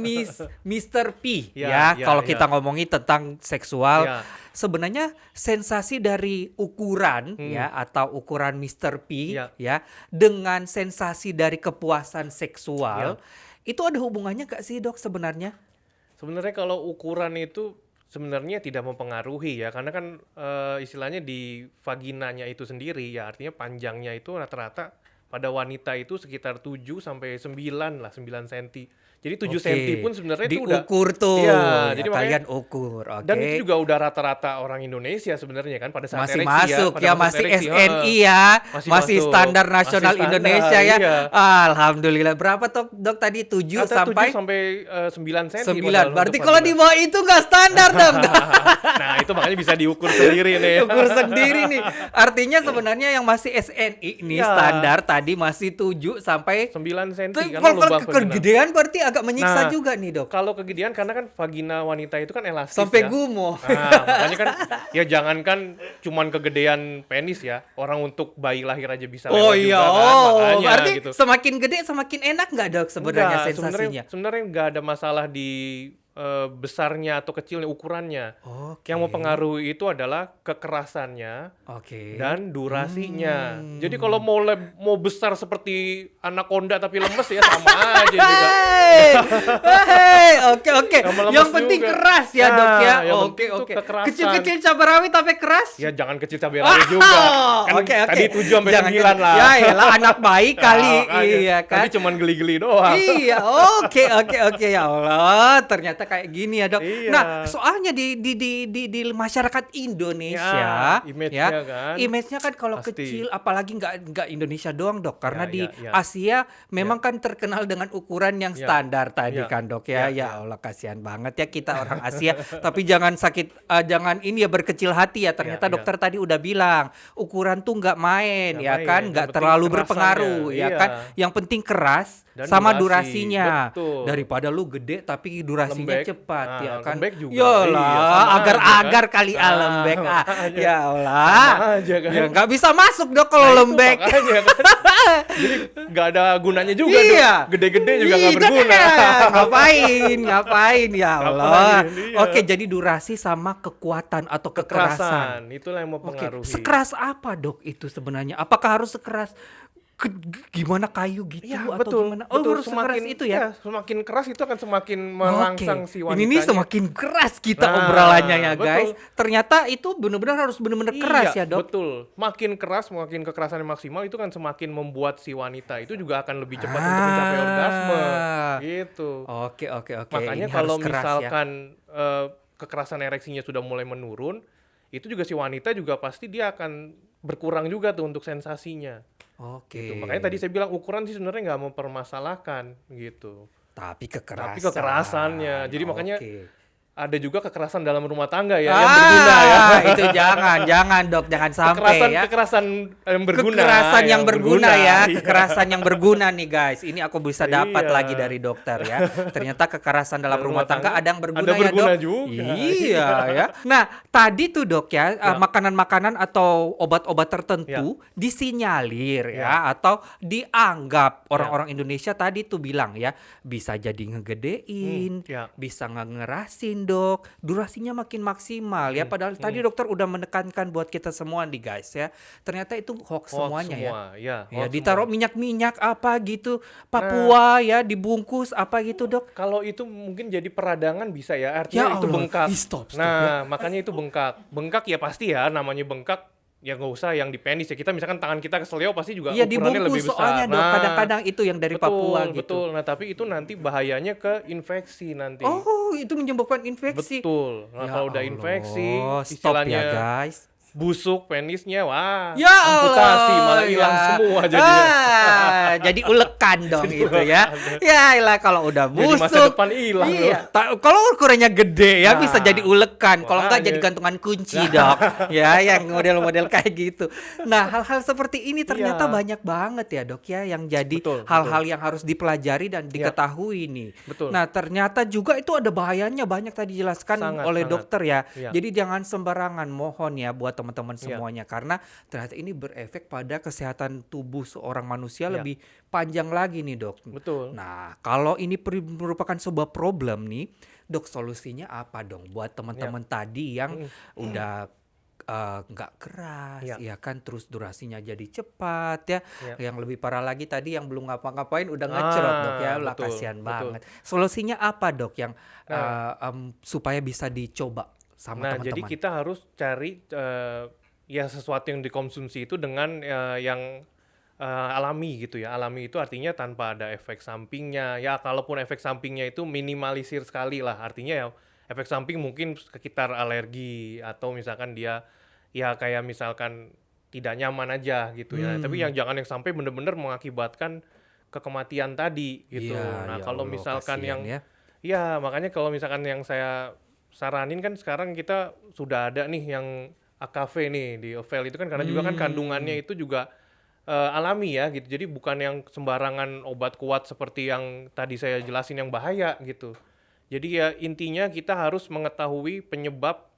Mr. P ya ya, ya kalau ya kita ngomongin tentang seksual, ya. sebenarnya sensasi dari ukuran Hmm, ya atau ukuran Mr. P ya ya dengan sensasi dari kepuasan seksual ya. itu ada hubungannya gak sih, Dok, sebenarnya? Sebenarnya kalau ukuran itu sebenarnya tidak mempengaruhi ya, karena kan istilahnya di vaginanya itu sendiri ya, artinya panjangnya itu rata-rata pada wanita itu sekitar 7 sampai 9 lah, 9 senti. Jadi 7 senti Oke, pun sebenarnya itu udah, diukur tuh, iya, ya jadi makanya, kalian ukur, dan itu oke. juga udah rata-rata orang Indonesia sebenarnya kan pada saat Masih ereksi ya, masuk pada ya, saat masih ereksi, heeh. SNI ya, Masih masih masuk, standar masih nasional standar, Indonesia ya. iya. Alhamdulillah. Berapa tuh, Dok, tadi? 7 Kata 7 sampai sampai 9 senti 9. padahal Berarti untuk kalau di vagina. bawah itu nggak standar dong. Nah, itu makanya bisa diukur sendiri nih. Ukur sendiri nih. Artinya sebenarnya yang masih SNI nih Iya, standar tadi masih 7 sampai 9 senti karena kalau lubang vagina. kegedean berarti agak menyiksa Nah, juga nih, Dok. kalau kegedean karena kan vagina wanita itu kan elastis Sampai ya. gumoh. Nah, makanya kan ya jangankan cuman kegedean penis ya, orang untuk bayi lahir aja bisa Oh lewat iya, juga kan, oh makanya berarti gitu. semakin gede semakin enak nggak, Dok, sebenarnya Enggak, sensasinya? sebenarnya nggak ada masalah di besarnya atau kecilnya ukurannya. Yang Oke, mempengaruhi itu adalah kekerasannya oke. dan durasinya. Jadi kalau Hmm. mau besar seperti anaconda tapi lemes ya sama aja juga. Hei, hei, oke, oke. Sama lemes Yang penting juga. keras ya, Nah, Dok ya. yang Oke, penting tuh oke. kekerasan. Kecil-kecil cabai rawit tapi keras. Ya jangan kecil cabai rawit juga. Kan Oke, oke. tadi 7 sampai Jangan 9 lah. Ya elah, anak baik kali, Nah, makanya. iya kan. Tadi cuman geli-geli doang. Iya, oke, oke, oke, ya Allah, ternyata kayak gini ya, Dok. Iya. Nah, soalnya di masyarakat Indonesia, Ya, image-nya ya, kan. image-nya kan kalau Pasti. kecil, apalagi nggak Indonesia doang, Dok, karena Ya, di ya, ya. Asia memang kan terkenal dengan ukuran yang Ya. standar tadi Ya. kan, Dok ya. Ya, Ya ya. Allah, kasihan banget ya kita orang Asia. Tapi jangan sakit, jangan ini ya berkecil hati ya. Ternyata Ya, ya. dokter tadi udah bilang ukuran tuh nggak main, Nggak ya main, kan, yang nggak penting terlalu kerasannya. berpengaruh, ya Iya. kan. Yang penting keras Dan sama durasi, durasinya. betul. Daripada lu gede tapi durasinya durasinya lembek. cepat ya Nah, kan. lembek juga. Iya, Yalah, sama aja kan. agar-agar kali Nah, lembek. makanya. Ya Allah. Sama aja kan. Ya nggak bisa masuk dok kalau Nah, itu lembek. makanya kan. Jadi nggak ada gunanya juga dong. Iya. Gede-gede juga nggak Iya, berguna. ngapain ya Allah. Ngapain, iya. Oke, jadi durasi sama kekuatan atau kekerasan. Kekerasan, itulah yang Oke, mempengaruhi. sekeras apa dok itu sebenarnya? Apakah harus sekeras gimana kayu gitu Iya, atau betul. gimana? Oh, Betul. harus sekeras itu ya? Semakin keras itu akan semakin Oke, merangsang si wanitanya. ini nih semakin keras kita Nah, obrolannya ya betul. guys. Ternyata itu benar-benar harus benar-benar keras ya Iya, dok. betul. Makin keras, makin kekerasan yang maksimal itu kan semakin membuat si wanita itu juga akan lebih cepat untuk mencapai orgasme. Gitu. Oke oke oke. Makanya Ini kalau harus keras ya. misalkan kekerasan ereksinya sudah mulai menurun, itu juga si wanita juga pasti dia akan berkurang juga tuh untuk sensasinya. Oke. Gitu. Makanya tadi saya bilang ukuran sih sebenarnya nggak mempermasalahkan gitu. Tapi kekerasan. Tapi kekerasannya. Jadi makanya Oke. ada juga kekerasan dalam rumah tangga ya yang berguna ya. Itu jangan dok, jangan sampai ya. Kekerasan yang berguna. Kekerasan yang berguna ya, Iya. kekerasan yang berguna nih guys. Ini aku bisa dapat Iya. lagi dari dokter ya. Ternyata kekerasan dalam rumah tangga ada yang berguna ada ya berguna dok. juga. Iya ya. Nah tadi tuh dok ya, Ya. makanan-makanan atau obat-obat tertentu disinyalir ya, atau dianggap orang-orang Indonesia tadi tuh bilang ya bisa jadi ngegedein, Ya. bisa ngerasin dok, durasinya makin maksimal ya. Padahal tadi dokter udah menekankan buat kita semua nih guys ya. Ternyata itu hoax semuanya ya. Ya, Ya, hoax ditaruh semua. minyak-minyak apa gitu, Papua ya, dibungkus apa gitu dok. Kalau itu mungkin jadi peradangan bisa ya, Ya artinya itu Allah. bengkak. Ih, stop, Nah, makanya itu bengkak. Bengkak ya pasti ya, namanya bengkak ya nggak usah yang di penis ya. Kita misalkan tangan kita kesleo pasti juga Iya ukurannya lebih dibungkus besar. soalnya dok, kadang-kadang itu yang dari betul, Papua gitu. betul. Nah, tapi itu nanti bahayanya ke infeksi nanti. Oh, itu menyebabkan infeksi. Betul. Nah, Ya kalau udah Allah, infeksi, stop istilahnya ya guys. busuk penisnya, wah, Ya amputasi Allah, malah hilang ya. semua jadinya. Jadi ulekan dong Jadi itu ya. ulekan. Ya lah kalau udah Jadi busuk. masa depan hilang Iya. Kalau ukurannya gede ya Nah, bisa jadi ulekan. Kalau enggak makanya. jadi gantungan kunci dok. Ya yang model-model kayak gitu. Nah hal-hal seperti ini ternyata Iya. banyak banget ya dok ya yang jadi Betul, hal-hal yang harus dipelajari dan diketahui nih. Betul. Nah ternyata juga itu ada bahayanya banyak tadi dijelaskan Sangat, oleh sangat. dokter ya. Iya. Jadi jangan sembarangan, mohon ya buat teman-teman Iya. semuanya karena ternyata ini berefek pada kesehatan tubuh seorang manusia Iya. lebih panjang lagi nih dok. Betul. Nah kalau ini merupakan sebuah problem nih dok, solusinya apa dong buat teman-teman tadi yang udah nggak keras Iya. ya kan, terus durasinya jadi cepat ya. Iya. Yang lebih parah lagi tadi yang belum ngapa-ngapain udah ngecrot dok ya, lah betul, kasihan betul. banget. Solusinya apa dok yang Nah. supaya bisa dicoba sama Nah, teman-teman? jadi kita harus cari ya sesuatu yang dikonsumsi itu dengan yang alami gitu ya. Alami itu artinya tanpa ada efek sampingnya. Ya, kalaupun efek sampingnya itu minimalisir sekali lah. Artinya ya efek samping mungkin sekitar alergi atau misalkan dia ya kayak misalkan tidak nyaman aja gitu ya. Tapi yang jangan yang sampai benar-benar mengakibatkan kematian tadi gitu. Iya, Nah, ya kalau Allah, misalkan kasihan yang ya. ya, makanya kalau misalkan yang saya saranin kan sekarang kita sudah ada nih yang AKV nih di Ovel itu kan karena juga kan kandungannya itu juga alami ya gitu. Jadi bukan yang sembarangan obat kuat seperti yang tadi saya jelasin yang bahaya gitu. Jadi ya intinya kita harus mengetahui penyebab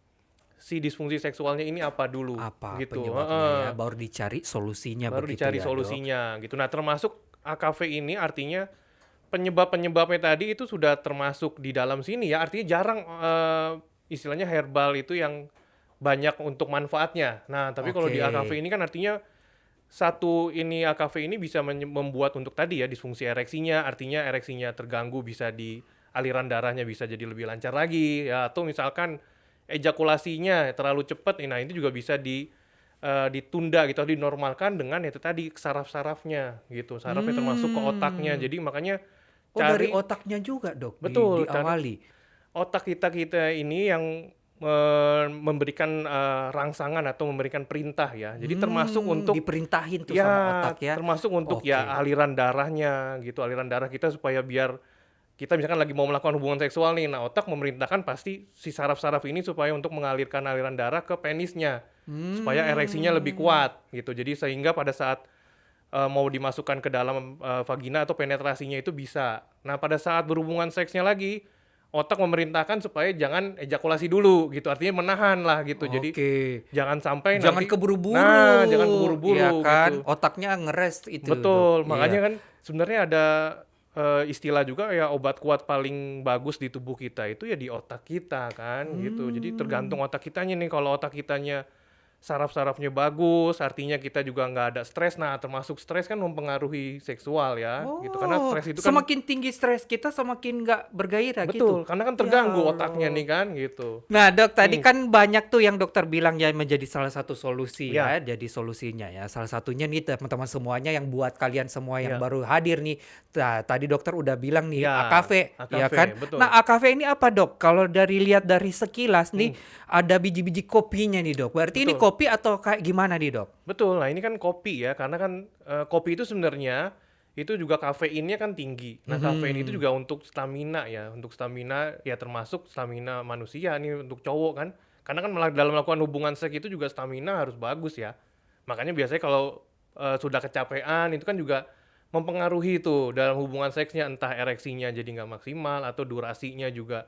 si disfungsi seksualnya ini apa dulu Apa gitu. penyebabnya ya, baru dicari solusinya Baru begitu dicari ya, Dok? solusinya gitu. Nah, termasuk AKV ini artinya penyebab-penyebabnya tadi itu sudah termasuk di dalam sini ya. Artinya jarang istilahnya herbal itu yang banyak untuk manfaatnya. Nah, tapi kalau di Oke. AKV ini kan artinya satu ini AKV ini bisa membuat untuk tadi ya disfungsi ereksinya, artinya ereksinya terganggu bisa di aliran darahnya bisa jadi lebih lancar lagi ya, atau misalkan ejakulasinya terlalu cepat, nah ini juga bisa ditunda gitu, dinormalkan dengan itu tadi saraf-sarafnya gitu, sarafnya termasuk ke otaknya. Jadi makanya Oh dari cari otaknya juga dok, Betul, diawali. otak kita ini yang memberikan rangsangan atau memberikan perintah ya. Jadi termasuk untuk diperintahin tuh ya, sama otak ya. termasuk untuk Oke. ya aliran darahnya gitu, aliran darah kita supaya biar kita misalkan lagi mau melakukan hubungan seksual nih, nah otak memerintahkan pasti si saraf-saraf ini supaya untuk mengalirkan aliran darah ke penisnya supaya ereksinya lebih kuat gitu. Jadi sehingga pada saat mau dimasukkan ke dalam vagina atau penetrasinya itu bisa. Nah pada saat berhubungan seksnya lagi, otak memerintahkan supaya jangan ejakulasi dulu gitu, artinya menahan lah gitu. Jadi Oke. jangan sampai Jangan nanti jangan keburu-buru, ya keburu-buru kan? gitu. Otaknya ngerest itu, Dok. Betul, makanya Iya. kan sebenarnya ada istilah juga ya, obat kuat paling bagus di tubuh kita itu ya di otak kita kan gitu. Jadi tergantung otak kitanya nih, kalau otak kitanya saraf-sarafnya bagus, artinya kita juga nggak ada stres. Nah, termasuk stres kan mempengaruhi seksual ya, gitu. Karena Oh, stres itu kan semakin tinggi stres kita semakin nggak bergairah gitu? betul, karena kan Ya terganggu otaknya Allah. nih kan gitu. Nah, Dok, tadi Hmm, kan banyak tuh yang dokter bilang ya menjadi salah satu solusi ya, ya, jadi solusinya ya. Salah satunya nih teman-teman semuanya yang buat kalian semua yang ya, baru hadir nih. Nah, tadi dokter udah bilang nih ya, AKV, ya AKV, kan? betul. Nah, AKV ini apa, Dok? Kalau lihat dari sekilas nih Hmm, ada biji-biji kopinya nih, Dok. Berarti ini betul. kopi atau kayak gimana nih, Dok? Betul. Nah, ini kan kopi ya, karena kan kopi itu sebenarnya itu juga kafeinnya kan tinggi. Nah, kafein itu Mhm. juga untuk stamina ya, untuk stamina ya, termasuk stamina manusia nih untuk cowok kan. Karena kan dalam melakukan hubungan seks itu juga stamina harus bagus ya. Makanya biasanya kalau sudah kecapean itu kan juga mempengaruhi tuh dalam hubungan seksnya, entah ereksinya jadi nggak maksimal atau durasinya juga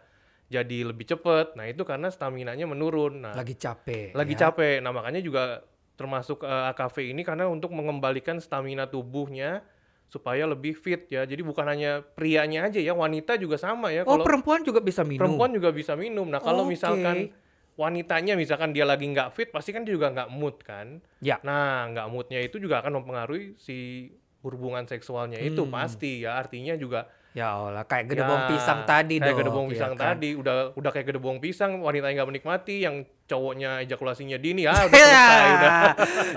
jadi lebih cepet. Nah, itu karena staminanya menurun. Nah, Lagi capek lagi ya. capek. Nah, makanya juga termasuk AKV ini karena untuk mengembalikan stamina tubuhnya supaya lebih fit ya. Jadi bukan hanya prianya aja ya, wanita juga sama ya. Oh, Kalau perempuan juga bisa minum? perempuan juga bisa minum. Nah, kalau misalkan Oke. wanitanya misalkan dia lagi nggak fit, pasti kan dia juga nggak mood kan. Ya. Nah, nggak moodnya itu juga akan mempengaruhi si hubungan seksualnya itu Hmm. pasti ya. Artinya juga Ya Allah, kayak ya, gedebong pisang tadi, kayak Dok, gedebong ya pisang kan? tadi, udah kayak gedebong pisang, wanitanya nggak menikmati, yang cowoknya ejakulasinya dini, ya udah selesai, udah.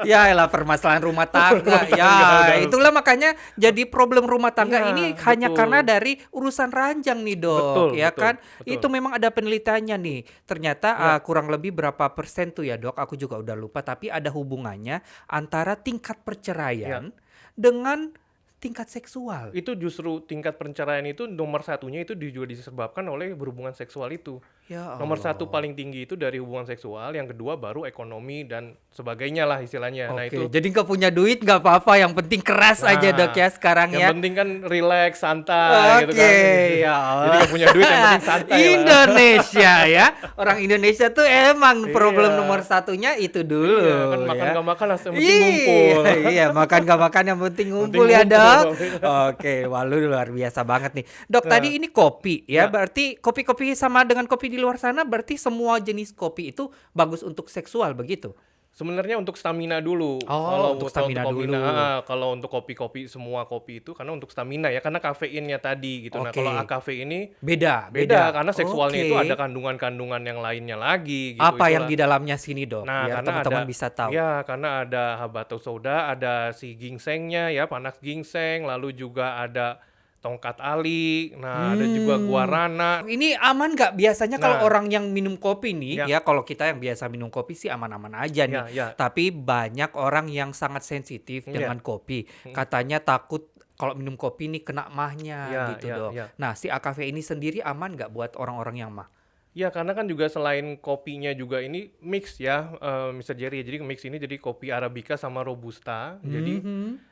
Ya elah permasalahan rumah Rumah tangga. tangga Ya, udah. itulah makanya jadi problem rumah tangga ini Iya, hanya karena betul. dari urusan ranjang nih, Dok, Betul, ya betul, kan? betul. Itu memang ada penelitiannya nih. Ternyata Iya, kurang lebih berapa persen tuh ya, Dok, aku juga udah lupa, tapi ada hubungannya antara tingkat iya. perceraian dengan tingkat seksual. Itu justru tingkat perceraian itu nomor satunya itu juga disebabkan oleh berhubungan seksual itu. Ya Nomor satu Allah. paling tinggi itu dari hubungan seksual, yang kedua baru ekonomi dan sebagainya lah istilahnya. Nah Oke, itu, jadi nggak punya duit nggak apa-apa, yang penting keras aja, Dok, nah ya sekarang yang ya. penting kan relax, santai gitu Oke, kan. ya Jadi Allah. nggak punya duit yang penting santai lah. Indonesia ya. Orang Indonesia tuh emang problem nomor Iya, satunya itu iya kan, dulu makan ya. gak makan yang penting Iya, ngumpul. iya, makan gak makan yang penting Penting ngumpul ya, Dok. ngumpul. Oke, wah lu luar biasa banget nih. Dok, Nah, tadi ini kopi ya. ya. Berarti kopi-kopi sama dengan kopi di luar sana berarti semua jenis kopi itu bagus untuk seksual begitu? Sebenarnya untuk stamina dulu. Oh, untuk Kalau untuk stamina stamina, dulu. kalau untuk kopi-kopi, semua kopi itu karena untuk stamina ya, karena kafeinnya tadi gitu. Nah, kalau Oke. AKV ini Beda, beda beda. karena seksualnya itu ada Oke. kandungan-kandungan yang lainnya lagi gitu. Apa yang Itulah. di dalamnya sini, Dok? Nah, Biar karena ada teman-teman bisa tahu. ya, karena ada habatus sauda, ada si ginsengnya ya, panas ginseng, lalu juga ada tongkat ali, nah ada juga Hmm, guarana. ini aman nggak biasanya kalau Nah, orang yang minum kopi nih, ya, ya kalau kita yang biasa minum kopi sih aman-aman aja nih. ya, ya, Tapi banyak orang yang sangat sensitif ya, dengan kopi. mm, Katanya takut kalau minum kopi nih kena mahnya ya, gitu, ya, Dok. ya. Nah, si AKV ini sendiri aman nggak buat orang-orang yang mah? Ya, karena kan juga selain kopinya juga ini mix ya, Mr. Jerry. Jadi mix ini jadi kopi Arabica sama Robusta. Jadi Mhm.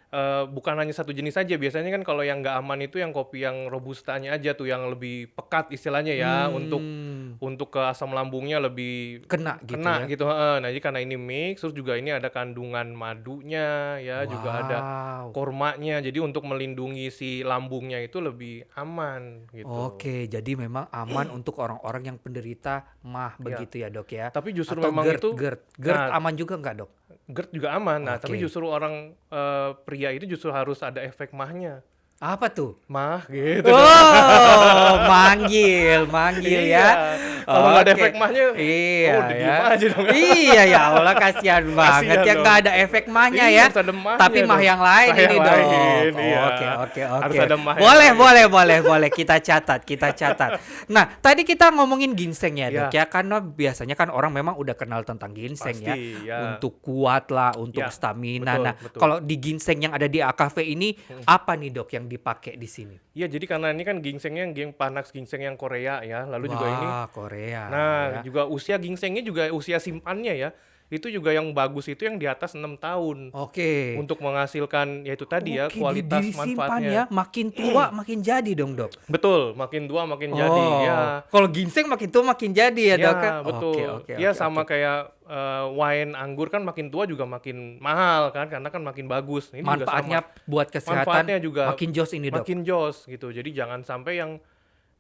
bukan hanya satu jenis saja. Biasanya kan kalau yang nggak aman itu yang kopi yang robustanya aja tuh yang lebih pekat istilahnya ya, Hmm, untuk ke asam lambungnya lebih kena gitu kena ya. gitu, heeh. Nah, jadi karena ini mix, terus juga ini ada kandungan madunya ya, juga ada Wow. kormanya. Jadi untuk melindungi si lambungnya itu lebih aman gitu. Oke, jadi memang aman untuk orang-orang yang penderita MAH Ya, begitu ya, Dok, ya? tapi justru Atau memang GERD, itu, GERD. GERD nah, aman juga nggak, Dok? GERD juga aman. Nah, tapi Oke. justru orang pria itu justru harus ada efek mahnya. Apa tuh? Mah gitu dong. Oh, manggil, manggil Iya, ya. kalau nggak ada Oke. efek mahnya, Iya udah ya. diem aja dong. Iya ya Allah, kasihan banget Kasihan ya dong. nggak ada efek mahnya Iya, ya. harus ada mahnya Tapi mah dong. yang lain Mah ini yang dong. lain, iya. Oke, oke, Harus oke. ada mah yang Boleh, lain. boleh, boleh, boleh. Kita catat, kita catat. Nah, tadi kita ngomongin ginseng ya, Dok Ya, ya. Karena biasanya kan orang memang udah kenal tentang ginseng ya. pasti ya. Untuk kuat lah, untuk Ya, stamina. betul, Nah, betul. kalau di ginseng yang ada di AKV ini Mm. apa nih, Dok, yang dipakai di sini? Iya, jadi karena ini kan ginsengnya panas ginseng yang Korea ya. Lalu juga ini, Wah, Korea nah ya. juga usia ginsengnya juga usia simpannya ya. itu juga yang bagus itu yang di atas 6 tahun Oke. untuk menghasilkan yaitu tadi ya Oke, kualitas disimpan manfaatnya. ya, makin tua makin jadi dong, Dok? Betul, makin tua makin jadi. Oh, Ya, kalau ginseng makin tua makin jadi ya, Dok, ya? ya Oke betul. oke Ya oke oke. sama kayak wine anggur kan makin tua juga makin mahal kan karena kan makin bagus. Ini juga sama. Manfaatnya buat kesehatan Manfaatnya juga makin jos ini, Dok? makin jos gitu. Jadi jangan sampai yang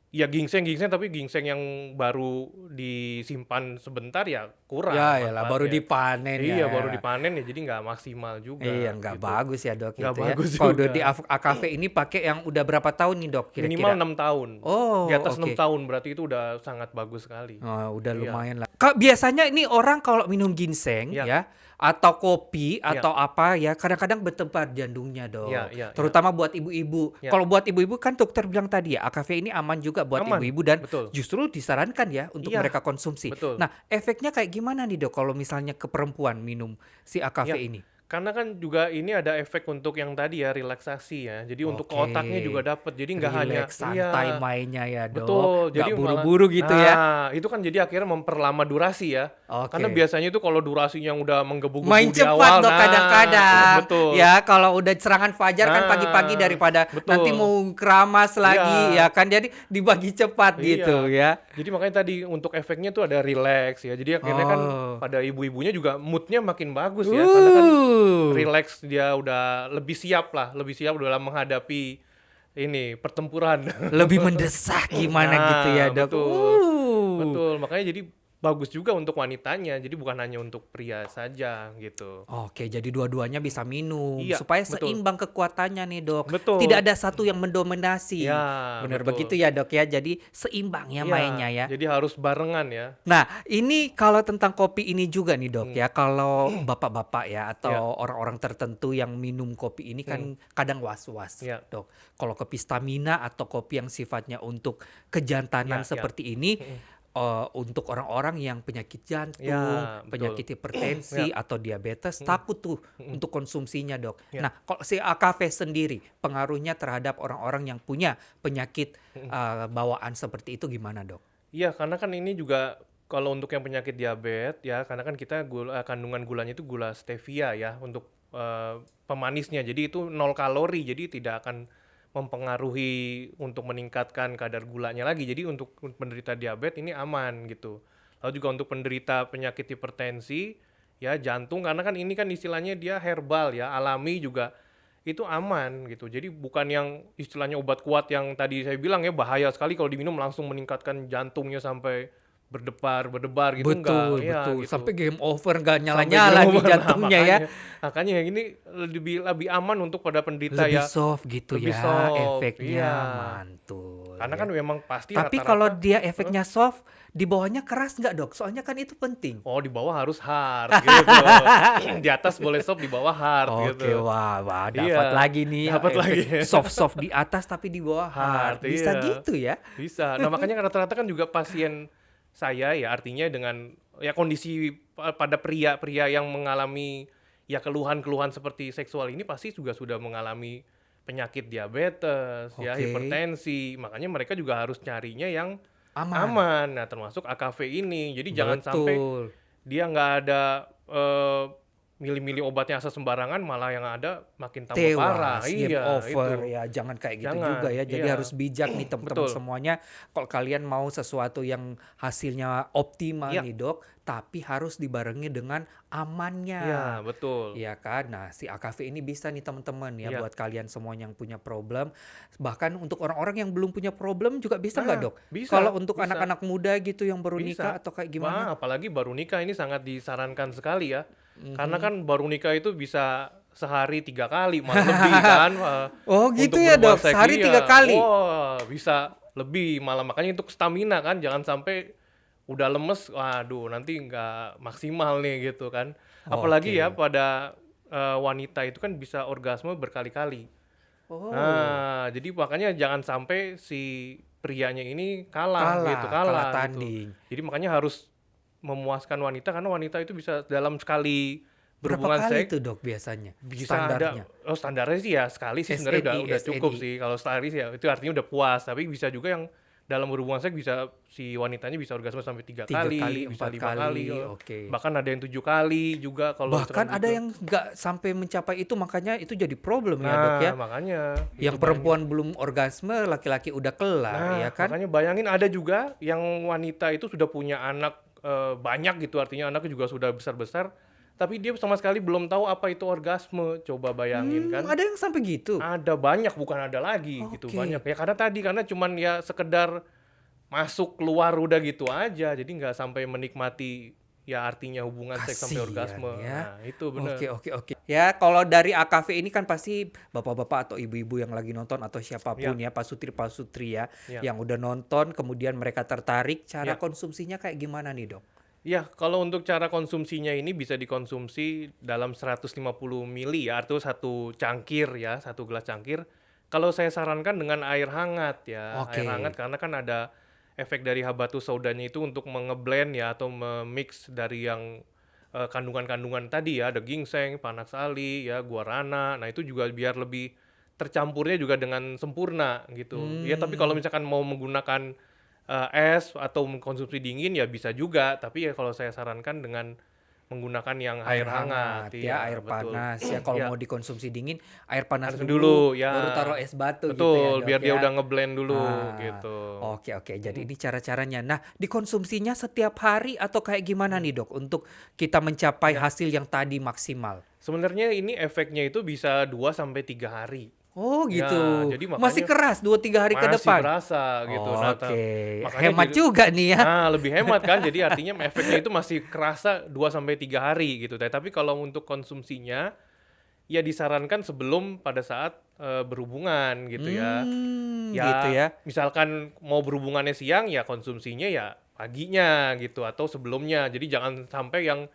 ya ginseng tapi ginseng yang baru disimpan sebentar ya kurang Ya eyalah, baru manfaatnya. dipanen ya Iya, baru eyalah. dipanen ya jadi nggak maksimal Iya, juga nggak gitu. bagus ya, Dok, Nggak itu ya. bagus Kalau juga. di AKV ini pakai yang udah berapa tahun nih, Dok, Minimal kira-kira? 6 tahun. Oh, Di atas oke. 6 tahun berarti itu udah sangat bagus sekali. Oh, udah Iya. lumayan lah. Kak, biasanya ini orang kalau minum ginseng Iya. ya, atau kopi Iya. atau apa ya, kadang-kadang bertempat jantungnya, Dok. Iya, iya, iya. Terutama buat ibu-ibu. Iya. Kalau buat ibu-ibu kan dokter bilang tadi ya, AKV ini aman juga buat Aman, ibu-ibu dan betul. justru disarankan ya untuk Iya, mereka konsumsi. betul. Nah, efeknya kayak gimana nih, Dok, kalau misalnya ke perempuan minum si AKV Iya. ini? Karena kan juga ini ada efek untuk yang tadi ya relaksasi ya. Jadi untuk ke otaknya juga dapat. Jadi nggak hanya Rileks, santai iya, mainnya ya, Dok. betul. Nggak Jadi malah buru-buru gitu ya. nah, itu kan jadi akhirnya memperlama durasi ya. Karena Oke. biasanya itu kalau durasinya udah menggebu-gebu Main di cepat, awal, Dok, nah kadang-kadang. betul. Ya, kalau udah serangan fajar kan Nah, pagi-pagi daripada betul. nanti mau keramas lagi Iya. ya kan. Jadi dibagi cepat gitu ya. Jadi makanya tadi untuk efeknya tuh ada relax ya. Jadi akhirnya kan Oh. pada ibu-ibunya juga moodnya makin bagus ya. Karena kan relax dia udah lebih siap dalam menghadapi ini pertempuran. Lebih mendesak gimana Nah, gitu ya, Dok. betul. Betul, makanya jadi bagus juga untuk wanitanya. Jadi bukan hanya untuk pria saja gitu. Oke, jadi dua-duanya bisa minum Iya, supaya betul. seimbang kekuatannya nih, Dok. Betul. Tidak ada satu yang mendominasi. Ya, Benar betul. begitu ya, Dok ya. Jadi seimbang ya Iya, mainnya ya. Jadi harus barengan ya. Nah, ini kalau tentang kopi ini juga nih, Dok ya. Kalau bapak-bapak ya atau Ya. orang-orang tertentu yang minum kopi ini kan kadang was-was, Ya. Dok. Kalau kopi stamina atau kopi yang sifatnya untuk kejantanan Ya, ya. seperti ini untuk orang-orang yang penyakit jantung, Ya, betul. penyakit hipertensi atau diabetes takut tuh untuk konsumsinya, Dok. Ya. Nah, kalau si AKV sendiri pengaruhnya terhadap orang-orang yang punya penyakit bawaan seperti itu gimana, Dok? Iya, karena kan ini juga kalau untuk yang penyakit diabetes ya, karena kan kita kandungan gulanya itu gula stevia ya untuk pemanisnya. Jadi itu 0 kalori, jadi tidak akan mempengaruhi untuk meningkatkan kadar gulanya lagi. Jadi untuk penderita diabetes ini aman gitu. Lalu juga untuk penderita penyakit hipertensi ya jantung, karena kan ini kan istilahnya dia herbal ya, alami juga itu aman gitu. Jadi bukan yang istilahnya obat kuat yang tadi saya bilang ya bahaya sekali kalau diminum langsung meningkatkan jantungnya sampai berdebar gitu, Betul, enggak ya betul. gitu. Sampai game over nggak Sampai nyala-nyala nih game over. Nah, jantungnya ya. makanya yang ini lebih aman untuk pada penderita Lebih ya. soft gitu Lebih ya soft, efeknya, iya. mantul. Karena ya. kan memang pasti Tapi rata-rata kalau dia efeknya soft, di bawahnya keras nggak, Dok? Soalnya kan itu penting. oh di bawah harus hard gitu. Di atas boleh soft, di bawah hard Oke, gitu. wah, dapat Iya, lagi nih dapat efek lagi. soft-soft di atas tapi di bawah hard. Hard, Bisa iya. gitu ya? Bisa. Nah, makanya rata-rata kan juga pasien saya ya artinya dengan ya kondisi pada pria-pria yang mengalami ya keluhan-keluhan seperti seksual ini pasti juga sudah mengalami penyakit diabetes, ya Oke. hipertensi. Makanya mereka juga harus carinya yang Aman. aman. Nah, termasuk AKV ini. Jadi jangan sampai Betul. dia nggak ada milih-milih obatnya asal sembarangan, malah yang ada makin tambah parah. Tewas, game Iya, over itu. ya, jangan kayak gitu Jangan, juga ya. Jadi iya. harus bijak nih teman-teman Betul. semuanya. Kalau kalian mau sesuatu yang hasilnya optimal Iya. nih, Dok, tapi harus dibarengi dengan amannya. Iya, betul. Iya kan? Nah, si AKV ini bisa nih teman-teman ya Iya. buat kalian semuanya yang punya problem. Bahkan untuk orang-orang yang belum punya problem juga bisa nggak, Nah, Dok? bisa, Kalau untuk bisa. anak-anak muda gitu yang baru Bisa. nikah atau kayak gimana? Wah, apalagi baru nikah ini sangat disarankan sekali ya. Mhm. Karena kan baru nikah itu bisa sehari 3 kali, malah lebih kan. Oh gitu Untuk ya, Dok? berbuat seks, Sehari iya. 3 kali? Wah, bisa lebih. Malah makanya untuk stamina kan, jangan sampai udah lemes, waduh nanti nggak maksimal nih gitu kan. Apalagi Oke. ya pada wanita itu kan bisa orgasme berkali-kali. Oh. Nah, jadi makanya jangan sampai si prianya ini kalah Kalah gitu. tanding. Jadi makanya harus memuaskan wanita karena wanita itu bisa dalam sekali Berapa berhubungan kali seks tuh, Dok, biasanya? bisa Standarnya? standarnya sih ya sekali sih sebenarnya udah SNI. cukup sih. Kalau sekali sih ya itu artinya udah puas, tapi bisa juga yang dalam hubungan seks si wanitanya bisa orgasme sampai 3 3 kali, kali, bisa 4 5 kali, kali, oke. bahkan ada yang 7 kali juga kalau Bahkan misalkan ada gitu. yang nggak sampai mencapai itu, makanya itu jadi problem ya, Dok, Nah, ya? makanya itu Yang banyak. perempuan belum orgasme, laki-laki udah kelar, Nah, ya kan? makanya bayangin ada juga yang wanita itu sudah punya anak banyak gitu, artinya anaknya juga sudah besar-besar, tapi dia sama sekali belum tahu apa itu orgasme. Coba bayangin kan. Ada yang sampai gitu? Ada banyak, bukan ada lagi gitu, Oke. banyak. Ya karena cuman ya sekedar masuk keluar udah gitu aja, jadi nggak sampai menikmati ya artinya hubungan seks sampai Kasian orgasme. ya. Nah, itu bener. Oke. Ya, kalau dari AKV ini kan pasti bapak-bapak atau ibu-ibu yang lagi nonton atau siapapun ya, Pak Sutri ya, Ya. yang udah nonton kemudian mereka tertarik, cara Ya. konsumsinya kayak gimana nih, Dok? Ya, kalau untuk cara konsumsinya ini bisa dikonsumsi dalam 150 mili ya, artinya satu cangkir ya, satu gelas cangkir. Kalau saya sarankan dengan air hangat ya, Oke. air hangat karena kan ada efek dari habatus saudanya itu untuk mengeblend ya atau memix dari yang kandungan-kandungan tadi ya, ada ginseng, panas ali ya, guarana. Nah, itu juga biar lebih tercampurnya juga dengan sempurna gitu. Ya, tapi kalau misalkan mau menggunakan es atau mengkonsumsi dingin ya bisa juga, tapi ya kalau saya sarankan dengan menggunakan yang air hangat ya, iya, air betul. panas ya. Kalau Ya, mau dikonsumsi dingin, air panas panas dulu, dulu ya. baru taruh es batu gitu ya, Betul, Dok, biar dia ya. udah ngeblend dulu Ah, gitu. Oke. Jadi ini cara-caranya. Nah, dikonsumsinya setiap hari atau kayak gimana nih, Dok, untuk kita mencapai Ya. hasil yang tadi maksimal? Sebenarnya ini efeknya itu bisa 2 sampai 3 hari. Oh Ya, gitu. jadi Masih makanya keras 2-3 hari ke masih depan? berasa gitu. Nah, Oke, makanya hemat jadi juga nih ya. Nah, lebih hemat kan. Jadi artinya efeknya itu masih kerasa 2 sampai 3 hari gitu. Tapi kalau untuk konsumsinya ya disarankan sebelum pada saat berhubungan gitu ya. Gitu ya. Misalkan mau berhubungannya siang ya konsumsinya ya paginya gitu atau sebelumnya. Jadi jangan sampai yang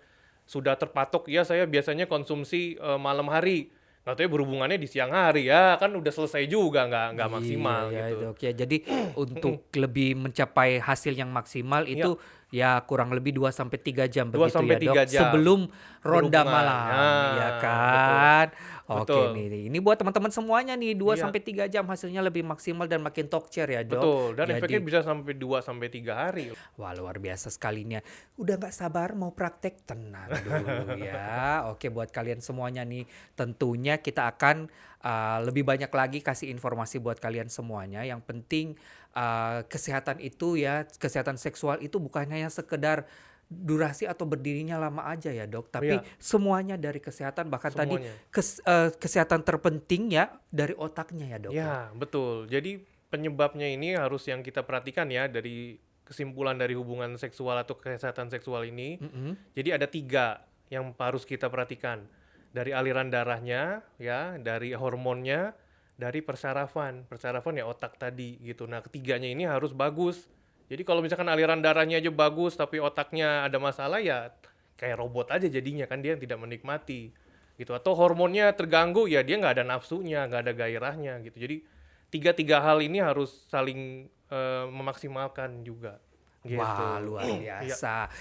sudah terpatok ya saya biasanya konsumsi malam hari. Nggak tahu ya berhubungannya di siang hari ya kan udah selesai juga nggak maksimal Iya, gitu. Dok ya. Jadi untuk lebih mencapai hasil yang maksimal itu ya kurang lebih 2 sampai 3 jam 2 begitu sampai ya, Dok, 3 jam sebelum ronda berhubungan. malam, Nah, ya kan? Oke betul. nih. Ini buat teman-teman semuanya nih 2 Iya. sampai 3 jam hasilnya lebih maksimal dan makin tokcer ya, Dok. Betul, dan Jadi efeknya bisa sampai 2 sampai 3 hari. wah, luar biasa sekalinya. Udah nggak sabar mau praktek? Tenang dulu ya. Oke, buat kalian semuanya nih, tentunya kita akan lebih banyak lagi kasih informasi buat kalian semuanya. Yang penting kesehatan itu ya, kesehatan seksual itu bukan hanya sekedar durasi atau berdirinya lama aja ya, Dok, tapi Iya. semuanya dari kesehatan, bahkan tadi Semuanya. kesehatan terpenting ya dari otaknya ya, Dok. Ya, betul. Jadi penyebabnya ini harus yang kita perhatikan ya dari kesimpulan dari hubungan seksual atau kesehatan seksual ini. Mm-mm. Jadi ada 3 yang harus kita perhatikan. Dari aliran darahnya, ya, dari hormonnya, dari persarafan. Persarafan ya otak tadi gitu. Nah, ketiganya ini harus bagus. Jadi kalau misalkan aliran darahnya aja bagus tapi otaknya ada masalah ya kayak robot aja jadinya kan dia tidak menikmati gitu. Atau hormonnya terganggu ya dia nggak ada nafsunya, nggak ada gairahnya gitu. Jadi tiga hal ini harus saling memaksimalkan juga. Gitu. Wah, luar Iya. biasa.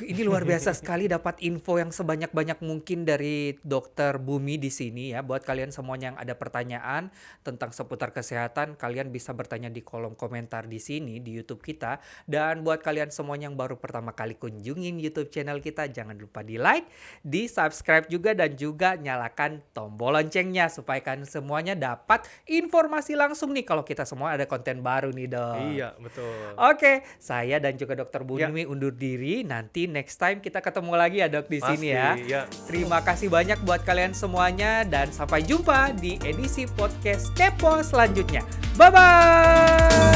Ini luar biasa sekali dapat info yang sebanyak-banyak mungkin dari Dokter Bumi di sini ya. Buat kalian semuanya yang ada pertanyaan tentang seputar kesehatan, kalian bisa bertanya di kolom komentar di sini di YouTube kita. Dan buat kalian semuanya yang baru pertama kali kunjungin YouTube channel kita, jangan lupa di like, di subscribe juga, dan juga nyalakan tombol loncengnya supaya kalian semuanya dapat informasi langsung nih kalau kita semua ada konten baru nih, Dok. Iya, betul. Oke, saya dan juga Dokter Ya. Bumi undur diri. Nanti next time kita ketemu lagi ya, Dok, di sini ya. Pasti, ya. Terima kasih banyak buat kalian semuanya dan sampai jumpa di edisi podcast Kepo selanjutnya. Bye-bye!